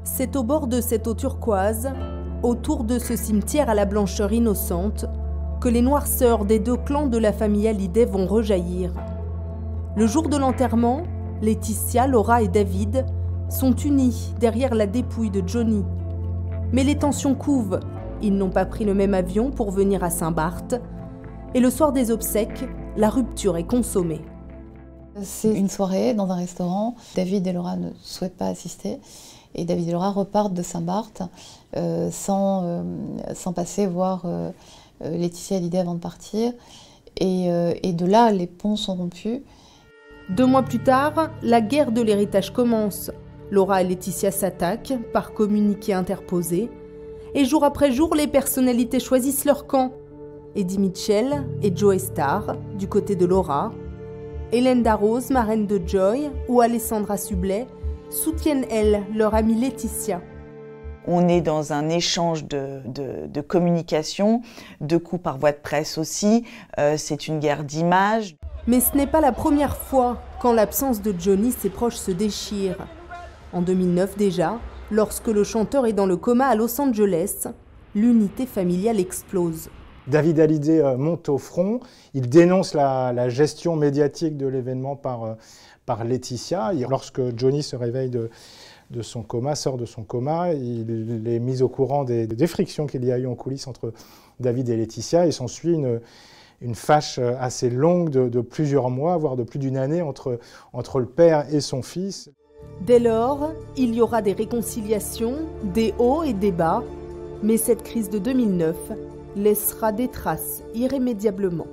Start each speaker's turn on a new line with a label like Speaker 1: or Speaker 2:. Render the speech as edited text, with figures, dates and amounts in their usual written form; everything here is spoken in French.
Speaker 1: C'est au bord de cette eau turquoise, autour de ce cimetière à la blancheur innocente, que les noirceurs des deux clans de la famille Hallyday vont rejaillir. Le jour de l'enterrement, Laetitia, Laura et David sont unis derrière la dépouille de Johnny. Mais les tensions couvent, ils n'ont pas pris le même avion pour venir à Saint-Barth, et le soir des obsèques, la rupture est consommée.
Speaker 2: C'est une soirée dans un restaurant. David et Laura ne souhaitent pas assister. Et David et Laura repartent de Saint-Barth sans passer voir Laetitia Hallyday avant de partir. Et de là, les ponts sont rompus.
Speaker 1: 2 mois plus tard, la guerre de l'héritage commence. Laura et Laetitia s'attaquent par communiqué interposé. Et jour après jour, les personnalités choisissent leur camp. Eddie Mitchell et Joey Starr, du côté de Laura. Hélène Darroze, marraine de Joy, ou Alessandra Sublet, soutiennent, elles, leur amie Laetitia.
Speaker 3: On est dans un échange de communication, de coups par voie de presse aussi. C'est une guerre d'images.
Speaker 1: Mais ce n'est pas la première fois qu'en l'absence de Johnny, ses proches se déchirent. En 2009 déjà, lorsque le chanteur est dans le coma à Los Angeles, l'unité familiale explose.
Speaker 4: David Hallyday monte au front, il dénonce la gestion médiatique de l'événement par Laetitia. Lorsque Johnny se réveille de son coma, sort de son coma, il est mis au courant des frictions qu'il y a eu en coulisses entre David et Laetitia, et s'ensuit une fâche assez longue de plusieurs mois, voire de plus d'une année entre le père et son fils.
Speaker 1: Dès lors, il y aura des réconciliations, des hauts et des bas, mais cette crise de 2009 laissera des traces irrémédiablement.